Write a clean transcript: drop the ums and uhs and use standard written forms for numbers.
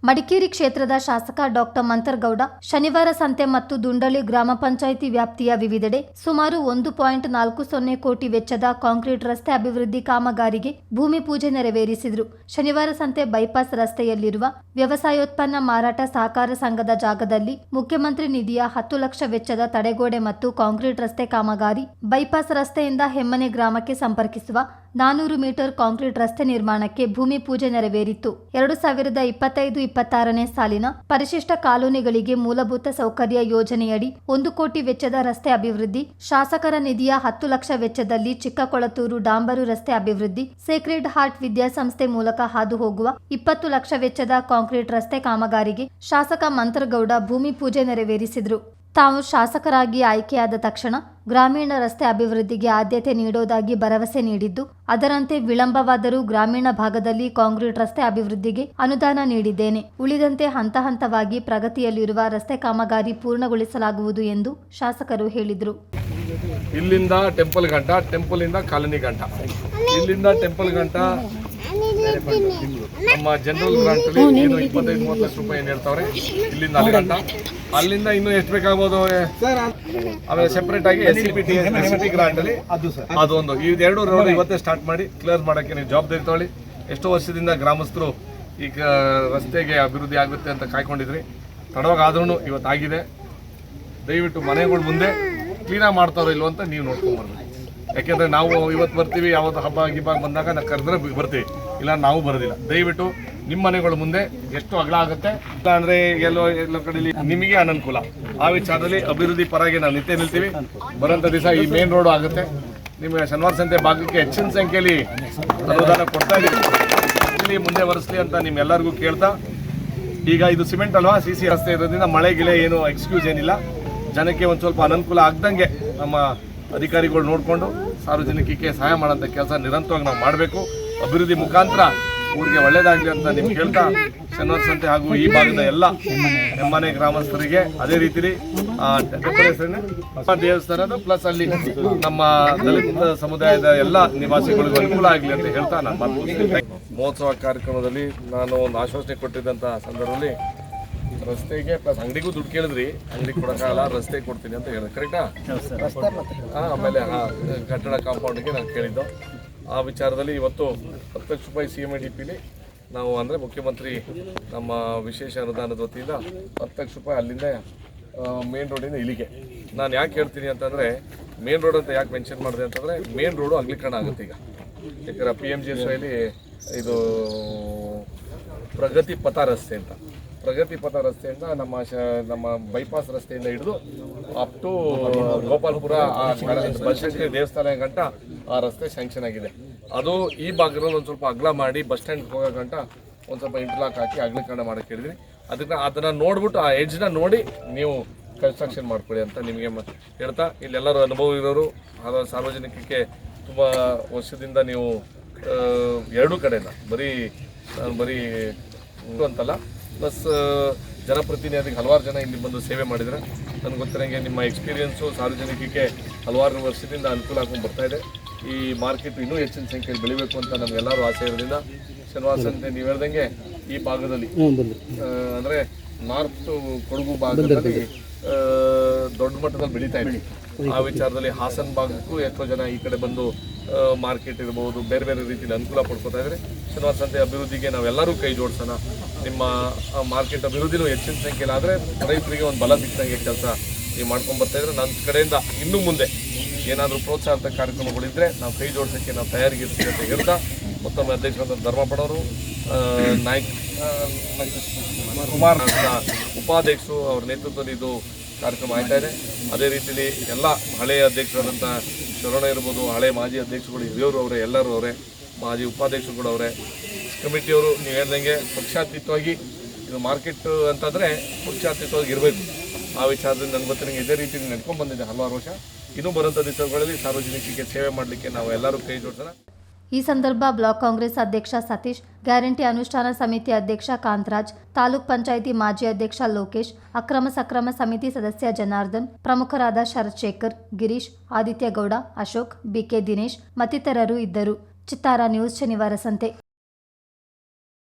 ಮಡಿಕೇರಿ ಕ್ಷೇತ್ರದ ಶಾಸಕ ಡಾಕ್ಟರ್ ಮಂಥರ್ಗೌಡ ಶನಿವಾರ ಸಂತೆ ಮತ್ತು ದುಂಡಳಿ ಗ್ರಾಮ ಪಂಚಾಯಿತಿ ವ್ಯಾಪ್ತಿಯ ವಿವಿಧೆಡೆ ಸುಮಾರು 1.40 ಕೋಟಿ ವೆಚ್ಚದ ಕಾಂಕ್ರೀಟ್ ರಸ್ತೆ ಅಭಿವೃದ್ಧಿ ಕಾಮಗಾರಿಗೆ ಭೂಮಿ ಪೂಜೆ ನೆರವೇರಿಸಿದರು. ಶನಿವಾರ ಸಂತೆ ಬೈಪಾಸ್ ರಸ್ತೆಯಲ್ಲಿರುವ ವ್ಯವಸಾಯೋತ್ಪನ್ನ ಮಾರಾಟ ಸಹಕಾರ ಸಂಘದ ಜಾಗದಲ್ಲಿ ಮುಖ್ಯಮಂತ್ರಿ ನಿಧಿಯ 10 ಲಕ್ಷ ವೆಚ್ಚದ ತಡೆಗೋಡೆ ಮತ್ತು ಕಾಂಕ್ರೀಟ್ ರಸ್ತೆ ಕಾಮಗಾರಿ, ಬೈಪಾಸ್ ರಸ್ತೆಯಿಂದ ಹೆಮ್ಮನೆ ಗ್ರಾಮಕ್ಕೆ ಸಂಪರ್ಕಿಸುವ 400 ಮೀಟರ್ ಕಾಂಕ್ರೀಟ್ ರಸ್ತೆ ನಿರ್ಮಾಣಕ್ಕೆ ಭೂಮಿ ಪೂಜೆ ನೆರವೇರಿತು. 2025-26ನೇ ಸಾಲಿನ ಪರಿಶಿಷ್ಟ ಕಾಲೋನಿಗಳಿಗೆ ಮೂಲಭೂತ ಸೌಕರ್ಯ ಯೋಜನೆಯಡಿ 1 ಕೋಟಿ ವೆಚ್ಚದ ರಸ್ತೆ ಅಭಿವೃದ್ಧಿ, ಶಾಸಕರ ನಿಧಿಯ 10 ಲಕ್ಷ ವೆಚ್ಚದಲ್ಲಿ ಚಿಕ್ಕಕೊಳತೂರು ಡಾಂಬರು ರಸ್ತೆ ಅಭಿವೃದ್ಧಿ, ಸೇಕ್ರೆಡ್ ಹಾರ್ಟ್ ವಿದ್ಯಾಸಂಸ್ಥೆ ಮೂಲಕ ಹಾದು ಹೋಗುವ 20 ಲಕ್ಷ ವೆಚ್ಚದ ಕಾಂಕ್ರೀಟ್ ರಸ್ತೆ ಕಾಮಗಾರಿಗೆ ಶಾಸಕ ಮಂಥರ್ಗೌಡ ಭೂಮಿ ಪೂಜೆ ನೆರವೇರಿಸಿದರು. ತಾವು ಶಾಸಕರಾಗಿ ಆಯ್ಕೆಯಾದ ತಕ್ಷಣ ಗ್ರಾಮೀಣ ರಸ್ತೆ ಅಭಿವೃದ್ಧಿಗೆ ಆದ್ಯತೆ ನೀಡೋದಾಗಿ ಭರವಸೆ ನೀಡಿದ್ದು, ಅದರಂತೆ ವಿಳಂಬವಾದರೂ ಗ್ರಾಮೀಣ ಭಾಗದಲ್ಲಿ ಕಾಂಕ್ರೀಟ್ ರಸ್ತೆ ಅಭಿವೃದ್ಧಿಗೆ ಅನುದಾನ ನೀಡಿದ್ದೇನೆ. ಉಳಿದಂತೆ ಹಂತ ಹಂತವಾಗಿ ಪ್ರಗತಿಯಲ್ಲಿರುವ ರಸ್ತೆ ಕಾಮಗಾರಿ ಪೂರ್ಣಗೊಳಿಸಲಾಗುವುದು ಎಂದು ಶಾಸಕರು ಹೇಳಿದರು. ಇಲ್ಲಿಂದ ಟೆಂಪಲ್ ಗಂಟ, ಟೆಂಪಲ್ ಇಂದ ಕಾಲೋನಿ ಗಂಟ, ಇಲ್ಲಿಂದ ಟೆಂಪಲ್ ಗಂಟ ನಮ್ಮ ಜನರಲ್ ಗ್ರಾಂಟ್ ಅಲ್ಲಿ 25-30 ಲಕ್ಷ ರೂಪಾಯಿ ಏನು ಹೇಳ್ತಾವ್ರೆ. ಇಲ್ಲಿಂದ ಅಲ್ಲಿ ಗಂಟ, ಅಲ್ಲಿಂದ ಇನ್ನೂ ಎಷ್ಟು ಬೇಕಾಗ್ಬೋದು. ಆಮೇಲೆ ಸೆಪರೇಟ್ ಆಗಿ SCPT ಗ್ರಾಂಟ್ ಅಲ್ಲಿ ಅದೊಂದು, ಇದೆರಡು ರೋಡ್ ಇವತ್ತೇ ಸ್ಟಾರ್ಟ್ ಮಾಡಿ ಕ್ಲಿಯರ್ ಮಾಡೋಕ್ಕೆ ನೀವು ಜವಾಬ್ದಾರಿ ತಗೊಳ್ಳಿ. ಎಷ್ಟೋ ವರ್ಷದಿಂದ ಗ್ರಾಮಸ್ಥರು ಈಗ ರಸ್ತೆಗೆ ಅಭಿವೃದ್ಧಿ ಆಗುತ್ತೆ ಅಂತ ಕಾಯ್ಕೊಂಡಿದ್ರಿ, ತಡವಾಗಾದ್ರೂ ಇವತ್ತಾಗಿದೆ. ದಯವಿಟ್ಟು ಮನೆಗಳ ಮುಂದೆ ಕ್ಲೀನಾಗಿ ಮಾಡ್ತಾರೋ ಇಲ್ವೋ ಅಂತ ನೀವು ನೋಡ್ಕೊಂಬರ್ಬೇಕು. ಯಾಕೆಂದರೆ ನಾವು ಇವತ್ತು ಬರ್ತೀವಿ, ಯಾವತ್ತು ಹಬ್ಬ ಗಿಬ್ಬ ಬಂದಾಗ ನಾವು ಕರೆದ್ರೆ ಬರ್ತೀವಿ, ಇಲ್ಲ ನಾವು ಬರೋದಿಲ್ಲ. ದಯವಿಟ್ಟು ನಿಮ್ಮ ಮನೆಗಳ ಮುಂದೆ ಎಷ್ಟು ಅಗಲ ಆಗುತ್ತೆ ಇಲ್ಲ ಅಂದರೆ ಎಲ್ಲೋ ಕಡೆಯಲ್ಲಿ ನಿಮಗೆ ಅನನುಕೂಲ, ಆ ವಿಚಾರದಲ್ಲಿ ಅಭಿವೃದ್ಧಿ ಪರವಾಗಿ ನಾವು ನಿತ್ಯ ನಿಲ್ತೀವಿ. ಬರೋಂಥ ದಿವಸ ಈ ಮೇನ್ ರೋಡು ಆಗುತ್ತೆ. ನಿಮಗೆ ಶನಿವಾರ ಸಂತೆ ಭಾಗಕ್ಕೆ ಹೆಚ್ಚಿನ ಸಂಖ್ಯೆಯಲ್ಲಿ ಅನುದಾನ ಕೊಡ್ತಾ ಇದ್ದೀವಿ, ಮುಂದೆ ಬರೆಸಲಿ ಅಂತ ನಿಮ್ಮೆಲ್ಲರಿಗೂ ಕೇಳ್ತಾ, ಈಗ ಇದು ಸಿಮೆಂಟ್ ಅಲ್ವಾ, CC ರಸ್ತೆ ಇರೋದ್ರಿಂದ ಮಳೆ ಗಿಳೆ ಏನು ಎಕ್ಸ್ಕ್ಯೂಸ್ ಏನಿಲ್ಲ. ಜನಕ್ಕೆ ಒಂದು ಸ್ವಲ್ಪ ಅನನುಕೂಲ ಆಗ್ದಂಗೆ ನಮ್ಮ ಅಧಿಕಾರಿಗಳು ನೋಡಿಕೊಂಡು ಸಾರ್ವಜನಿಕರಿಗೆ ಸಹಾಯ ಮಾಡೋಂಥ ಕೆಲಸ ನಿರಂತರವಾಗಿ ನಾವು ಮಾಡಬೇಕು. ಅಭಿವೃದ್ಧಿ ಮುಖಾಂತರ ಊರಿಗೆ ಒಳ್ಳೇದಾಗಲಿ ಅಂತ ನಿಮ್ಗೆ ಹೇಳ್ತಾ, ಶನಿವಾರ ಸಂತೆ ಹಾಗೂ ಈ ಭಾಗದ ಎಲ್ಲ ಹೆಮ್ಮನೆ ಗ್ರಾಮಸ್ಥರಿಗೆ ಅದೇ ರೀತಿಲಿ ದೇವಸ್ಥಾನದ ಪ್ಲಸ್ ಅಲ್ಲಿ ನಮ್ಮ ದಲಿತ ಸಮುದಾಯದ ಎಲ್ಲ ನಿವಾಸಿಗಳಿಗೂ ಅನುಕೂಲ ಆಗಲಿ ಅಂತ ಹೇಳ್ತಾ ನಾನು ಮಾತುಕೊಳ್ತೀನಿ. ಮಹೋತ್ಸವ ಕಾರ್ಯಕ್ರಮದಲ್ಲಿ ನಾನು ಒಂದು ಆಶ್ವಾಸನೆ ಕೊಟ್ಟಿದ್ದಂಥ ಸಂದರ್ಭದಲ್ಲಿ ರಸ್ತೆಗೆ ಪ್ಲಸ್ ಅಂಗಡಿಗೂ ದುಡ್ಡು ಕೇಳಿದ್ರಿ, ಅಂಗಡಿ ಕೊಡೋಕ್ಕಾಗಲ್ಲ, ರಸ್ತೆ ಕೊಡ್ತೀನಿ ಅಂತ ಹೇಳಿದೆ. ಕರೆಕ್ಟಾ? ಆಮೇಲೆ ಕಟ್ಟಡ ಕಾಂಪೌಂಡ್ಗೆ ನಾನು ಕೇಳಿದ್ದು. ಆ ವಿಚಾರದಲ್ಲಿ ಇವತ್ತು 10 ಲಕ್ಷ ರೂಪಾಯಿ CMIDPಲಿ ನಾವು ಅಂದರೆ ಮುಖ್ಯಮಂತ್ರಿ ನಮ್ಮ ವಿಶೇಷ ಅನುದಾನದ ವತಿಯಿಂದ 10 ಲಕ್ಷ ರೂಪಾಯಿ ಅಲ್ಲಿಂದ ಮೇನ್ ರೋಡಿಂದ ಇಲ್ಲಿಗೆ. ನಾನು ಯಾಕೆ ಹೇಳ್ತೀನಿ ಅಂತಂದರೆ, ಮೇನ್ ರೋಡ್ ಅಂತ ಯಾಕೆ ಮೆನ್ಷನ್ ಮಾಡಿದೆ ಅಂತಂದರೆ, ಮೇನ್ ರೋಡು ಅಗಲೀಕರಣ ಆಗುತ್ತೆ ಈಗ. ಯಾಕಂದರೆ PMGSYಲಿ ಇದು ಪ್ರಗತಿ ಪಥ ರಸ್ತೆ ಅಂತ, ಪ್ರಗತಿ ಪಥ ರಸ್ತೆಯಿಂದ ನಮ್ಮ ಬೈಪಾಸ್ ರಸ್ತೆಯಿಂದ ಹಿಡಿದು ಅಪ್ ಟು ಗೋಪಾಲ್ಪುರ ಬನಶಂಕರಿ ದೇವಸ್ಥಾನ ಗಂಟ ಆ ರಸ್ತೆ ಸ್ಯಾಂಕ್ಷನ್ ಆಗಿದೆ. ಅದು ಈ ಭಾಗದಲ್ಲಿ ಒಂದು ಸ್ವಲ್ಪ ಅಗಲ ಮಾಡಿ ಬಸ್ ಸ್ಟ್ಯಾಂಡ್ ಹೋಗೋ ಗಂಟ ಒಂದು ಸ್ವಲ್ಪ ಇಂಟರ್ಲಾಕ್ ಹಾಕಿ ಅಗಲೀಕರಣ ಮಾಡೋಕ್ಕೆ ಹೇಳಿದ್ದೀನಿ. ಅದನ್ನು ನೋಡ್ಬಿಟ್ಟು ಆ ಎಡ್ಜ್ನ ನೋಡಿ ನೀವು ಕನ್ಸ್ಟ್ರಕ್ಷನ್ ಮಾಡ್ಕೊಳ್ಳಿ ಅಂತ ನಿಮಗೆ ಹೇಳ್ತಾ, ಇಲ್ಲೆಲ್ಲರೂ ಅನುಭವ ಇರೋರು, ಸಾರ್ವಜನಿಕರಿಗೆ ತುಂಬ ವರ್ಷದಿಂದ ನೀವು ಎರಡೂ ಕಡೆಯಿಂದ ಬರೀ ಅಂತಲ್ಲ, ಪ್ಲಸ್ ಜನಪ್ರತಿನಿಧಿಗೆ ಹಲವಾರು ಜನ ಇಲ್ಲಿ ಬಂದು ಸೇವೆ ಮಾಡಿದರೆ, ನನಗೆ ಗೊತ್ತಿರೋಂಗೆ ನಿಮ್ಮ ಎಕ್ಸ್ಪೀರಿಯೆನ್ಸು ಸಾರ್ವಜನಿಕರಿಗೆ ಹಲವಾರು ವರ್ಷದಿಂದ ಅನುಕೂಲ ಆಗ್ಕೊಂಡು ಬರ್ತಾಯಿದೆ. ಈ ಮಾರ್ಕೆಟ್ ಇನ್ನೂ ಹೆಚ್ಚಿನ ಸಂಖ್ಯೆಯಲ್ಲಿ ಬೆಳಿಬೇಕು ಅಂತ ನಮಗೆಲ್ಲರೂ ಆಸೆ ಇರೋದ್ರಿಂದ ಶನಿವಾರ ಸಂತೆ ನೀವು ಹೇಳ್ದಂಗೆ ಈ ಭಾಗದಲ್ಲಿ ಅಂದರೆ ನಾರ್ತ್ ಕೊಡಗು ಭಾಗದಲ್ಲಿ ದೊಡ್ಡ ಮಟ್ಟದಲ್ಲಿ ಬೆಳೀತಾ ಇದೆ. ಆ ವಿಚಾರದಲ್ಲಿ ಹಾಸನ ಭಾಗಕ್ಕೂ ಎಷ್ಟೋ ಜನ ಈ ಕಡೆ ಬಂದು ಮಾರ್ಕೆಟ್ ಇರ್ಬೋದು, ಬೇರೆ ಬೇರೆ ರೀತಿಯಲ್ಲಿ ಅನುಕೂಲ ಪಡ್ಕೊತಾ ಇದ್ದಾರೆ. ಶನಿವಾರ ಸಂತೆ ಅಭಿವೃದ್ಧಿಗೆ ನಾವೆಲ್ಲರೂ ಕೈ ಜೋಡಿಸೋಣ. ನಿಮ್ಮ ಮಾರ್ಕೆಟ್ ಅಭಿವೃದ್ಧಿನೂ ಹೆಚ್ಚಿನ ಸಂಖ್ಯೆಯಲ್ಲಿ ಆದರೆ ರೈತರಿಗೆ ಒಂದು ಬಲ ಸಿಕ್ಕಂಗೆ ಕೆಲಸ ನೀವು ಮಾಡ್ಕೊಂಡು ಬರ್ತಾಯಿದ್ರೆ, ನನ್ನ ಕಡೆಯಿಂದ ಇನ್ನೂ ಮುಂದೆ ಏನಾದರೂ ಪ್ರೋತ್ಸಾಹದ ಕಾರ್ಯಕ್ರಮಗಳಿದ್ದರೆ ನಾವು ಕೈ ಜೋಡಿಸೋಕ್ಕೆ ನಾವು ತಯಾರಿಗಿರ್ತೀವಿ ಅಂತ ಹೇಳ್ತಾ, ಮತ್ತೊಮ್ಮೆ ಅಧ್ಯಕ್ಷರಾದ ಧರ್ಮಪಡವರು, ನಾಯಕ್ ಕುಮಾರ್ ಉಪಾಧ್ಯಕ್ಷರು ಅವರ ನೇತೃತ್ವದಲ್ಲಿ ಇದು ಕಾರ್ಯಕ್ರಮ ಆಯ್ತಾ ಇದೆ. ಅದೇ ರೀತಿಯಲ್ಲಿ ಎಲ್ಲ ಹಳೆಯ ಅಧ್ಯಕ್ಷರಾದಂಥ ಶರಣ ಇರ್ಬೋದು, ಹಳೆ ಮಾಜಿ ಅಧ್ಯಕ್ಷರುಗಳು ಹಿರಿಯವರು ಅವರೇ, ಎಲ್ಲರೂ ಅವರೇ, ಮಾಜಿ ಉಪಾಧ್ಯಕ್ಷರುಗಳು ಅವರೇ, ಕಮಿಟಿಯವರು. ನೀವು ಹೇಳ್ದಂಗೆ ಪಕ್ಷಾತೀತವಾಗಿ ಇದು ಮಾರ್ಕೆಟ್ ಅಂತಂದರೆ ಪಕ್ಷಾತೀತವಾಗಿ ಇರಬೇಕು. ಆ ವಿಚಾರದಲ್ಲಿ ನನಗೆ ಗೊತ್ತಿರಂಗೆ ಇದೇ ರೀತಿಯಲ್ಲಿ ನಡ್ಕೊಂಡು ಬಂದಿದೆ ಹಲವಾರು ವರ್ಷ. ಇನ್ನೂ ಬರುವಂಥ ದಿವಸಗಳಲ್ಲಿ ಸಾರ್ವಜನಿಕರಿಗೆ ಸೇವೆ ಮಾಡಲಿಕ್ಕೆ ನಾವು ಎಲ್ಲರೂ ಕೈ ಜೋಡಿಸೋಣ. ಈ ಸಂದರ್ಭ ಬ್ಲಾಕ್ ಕಾಂಗ್ರೆಸ್ ಅಧ್ಯಕ್ಷ ಸತೀಶ್, ಗ್ಯಾರಂಟಿ ಅನುಷ್ಠಾನ ಸಮಿತಿ ಅಧ್ಯಕ್ಷ ಕಾಂತರಾಜ್, ತಾಲೂಕ್ ಪಂಚಾಯಿತಿ ಮಾಜಿ ಅಧ್ಯಕ್ಷ ಲೋಕೇಶ್, ಅಕ್ರಮ ಸಕ್ರಮ ಸಮಿತಿ ಸದಸ್ಯ ಜನಾರ್ದನ್, ಪ್ರಮುಖರಾದ ಶರತ್ ಶೇಖರ್, ಗಿರೀಶ್, ಆದಿತ್ಯ ಗೌಡ, ಅಶೋಕ್, BK ದಿನೇಶ್ ಮತ್ತಿತರರು ಇದ್ದರು. ಚಿತ್ತಾರ ನ್ಯೂಸ್, ಶನಿವಾರ ಸಂತೆ.